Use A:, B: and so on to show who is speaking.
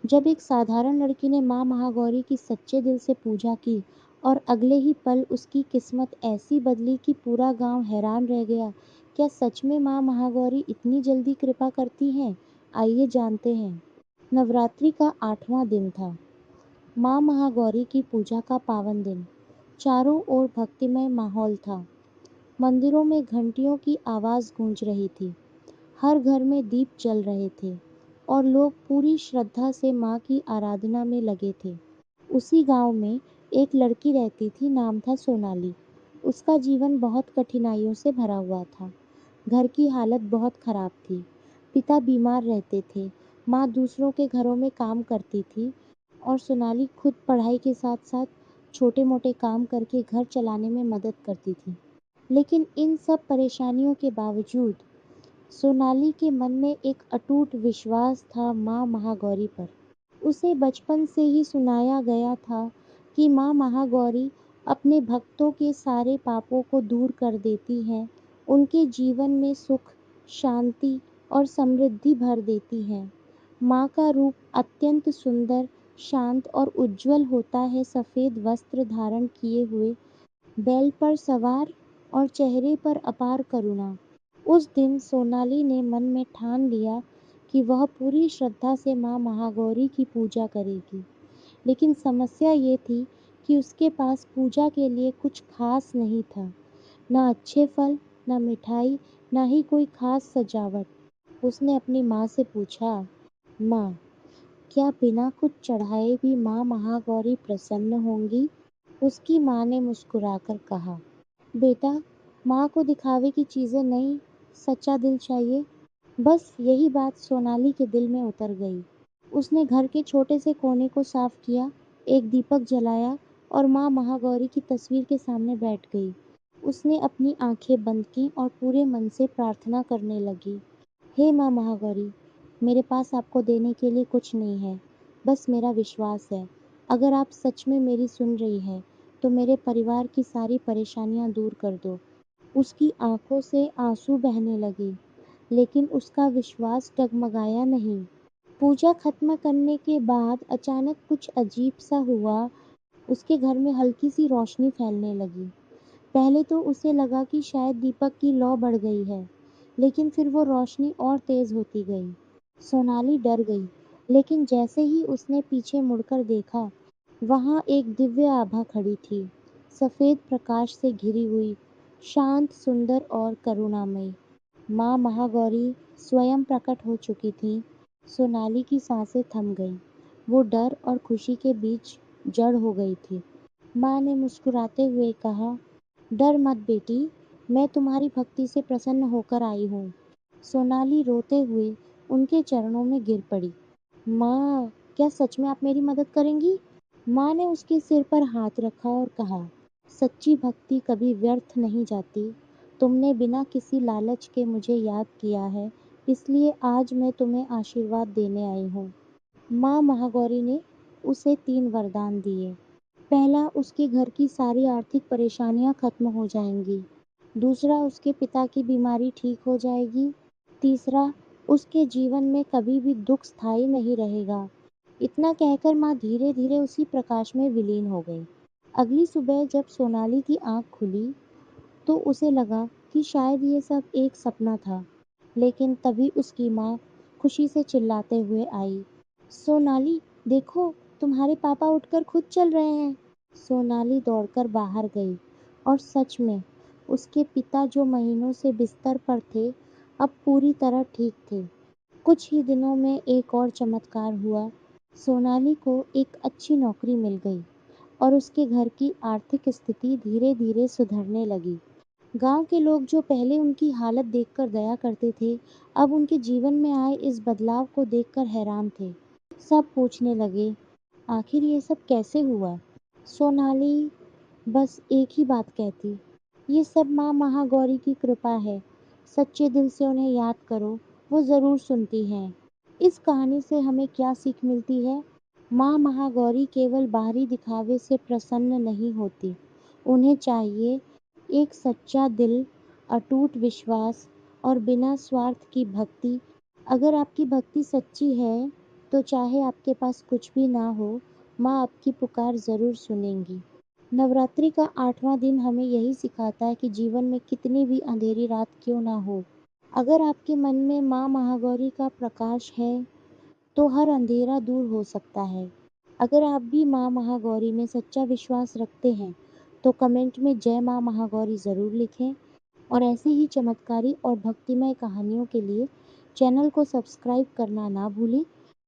A: जब एक साधारण लड़की ने माँ महागौरी की सच्चे दिल से पूजा की और अगले ही पल उसकी किस्मत ऐसी बदली कि पूरा गांव हैरान रह गया। क्या सच में माँ महागौरी इतनी जल्दी कृपा करती हैं? आइए जानते हैं। नवरात्रि का 8वां दिन था। माँ महागौरी की पूजा का पावन दिन। चारों ओर भक्तिमय माहौल था। मंदिरों में घंटियों की आवाज़ गूंज रही थी। हर घर में दीप जल रहे थे और लोग पूरी श्रद्धा से माँ की आराधना में लगे थे। उसी गांव में एक लड़की रहती थी, नाम था सोनाली। उसका जीवन बहुत कठिनाइयों से भरा हुआ था। घर की हालत बहुत खराब थी। पिता बीमार रहते थे, माँ दूसरों के घरों में काम करती थी और सोनाली खुद पढ़ाई के साथ साथ छोटे मोटे काम करके घर चलाने में मदद करती थी। लेकिन इन सब परेशानियों के बावजूद सोनाली के मन में एक अटूट विश्वास था माँ महागौरी पर। उसे बचपन से ही सुनाया गया था कि माँ महागौरी अपने भक्तों के सारे पापों को दूर कर देती हैं, उनके जीवन में सुख, शांति और समृद्धि भर देती हैं। माँ का रूप अत्यंत सुंदर, शांत और उज्जवल होता है, सफ़ेद वस्त्र धारण किए हुए, बैल पर सवार और चेहरे पर अपार करुणा। उस दिन सोनाली ने मन में ठान लिया कि वह पूरी श्रद्धा से माँ महागौरी की पूजा करेगी। लेकिन समस्या ये थी कि उसके पास पूजा के लिए कुछ खास नहीं था। ना अच्छे फल, ना मिठाई, ना ही कोई खास सजावट। उसने अपनी माँ से पूछा, माँ, क्या बिना कुछ चढ़ाए भी माँ महागौरी प्रसन्न होंगी? उसकी माँ ने मुस्कुराकर कहा, बेटा, माँ को दिखावे की चीज़ें नहीं, सच्चा दिल चाहिए। बस यही बात सोनाली के दिल में उतर गई। उसने घर के छोटे से कोने को साफ किया, एक दीपक जलाया और माँ महागौरी की तस्वीर के सामने बैठ गई। उसने अपनी आंखें बंद की और पूरे मन से प्रार्थना करने लगी। हे माँ महागौरी, मेरे पास आपको देने के लिए कुछ नहीं है, बस मेरा विश्वास है। अगर आप सच में मेरी सुन रही हैं, तो मेरे परिवार की सारी परेशानियां दूर कर दो। उसकी आंखों से आंसू बहने लगे, लेकिन उसका विश्वास डगमगाया नहीं। पूजा खत्म करने के बाद अचानक कुछ अजीब सा हुआ। उसके घर में हल्की सी रोशनी फैलने लगी। पहले तो उसे लगा कि शायद दीपक की लौ बढ़ गई है, लेकिन फिर वो रोशनी और तेज होती गई। सोनाली डर गई, लेकिन जैसे ही उसने पीछे मुड़कर देखा, वहां एक दिव्य आभा खड़ी थी, सफेद प्रकाश से घिरी हुई, शांत, सुंदर और करुणामयी। माँ महागौरी स्वयं प्रकट हो चुकी थी। सोनाली की सांसें थम गईं। वो डर और खुशी के बीच जड़ हो गई थी। माँ ने मुस्कुराते हुए कहा, डर मत बेटी, मैं तुम्हारी भक्ति से प्रसन्न होकर आई हूँ। सोनाली रोते हुए उनके चरणों में गिर पड़ी। माँ, क्या सच में आप मेरी मदद करेंगी? माँ ने उसके सिर पर हाथ रखा और कहा, सच्ची भक्ति कभी व्यर्थ नहीं जाती। तुमने बिना किसी लालच के मुझे याद किया है, इसलिए आज मैं तुम्हें आशीर्वाद देने आई हूँ। माँ महागौरी ने उसे 3 वरदान दिए। पहला, उसके घर की सारी आर्थिक परेशानियां खत्म हो जाएंगी। दूसरा, उसके पिता की बीमारी ठीक हो जाएगी। तीसरा, उसके जीवन में कभी भी दुख स्थायी नहीं रहेगा। इतना कहकर माँ धीरे धीरे उसी प्रकाश में विलीन हो गई। अगली सुबह जब सोनाली की आंख खुली, तो उसे लगा कि शायद ये सब एक सपना था। लेकिन तभी उसकी माँ खुशी से चिल्लाते हुए आई, सोनाली, देखो, तुम्हारे पापा उठकर खुद चल रहे हैं। सोनाली दौड़कर बाहर गई और सच में उसके पिता, जो महीनों से बिस्तर पर थे, अब पूरी तरह ठीक थे। कुछ ही दिनों में एक और चमत्कार हुआ। सोनाली को एक अच्छी नौकरी मिल गई और उसके घर की आर्थिक स्थिति धीरे धीरे सुधरने लगी। गांव के लोग, जो पहले उनकी हालत देखकर दया करते थे, अब उनके जीवन में आए इस बदलाव को देखकर हैरान थे। सब पूछने लगे, आखिर ये सब कैसे हुआ? सोनाली बस एक ही बात कहती, ये सब माँ महागौरी की कृपा है। सच्चे दिल से उन्हें याद करो, वो ज़रूर सुनती हैं। इस कहानी से हमें क्या सीख मिलती है? माँ महागौरी केवल बाहरी दिखावे से प्रसन्न नहीं होती। उन्हें चाहिए एक सच्चा दिल, अटूट विश्वास और बिना स्वार्थ की भक्ति। अगर आपकी भक्ति सच्ची है, तो चाहे आपके पास कुछ भी ना हो, माँ आपकी पुकार ज़रूर सुनेंगी। नवरात्रि का 8वां दिन हमें यही सिखाता है कि जीवन में कितनी भी अंधेरी रात क्यों ना हो, अगर आपके मन में माँ महागौरी का प्रकाश है, तो हर अंधेरा दूर हो सकता है। अगर आप भी माँ महागौरी में सच्चा विश्वास रखते हैं, तो कमेंट में जय माँ महागौरी ज़रूर लिखें और ऐसे ही चमत्कारी और भक्तिमय कहानियों के लिए चैनल को सब्सक्राइब करना ना भूलें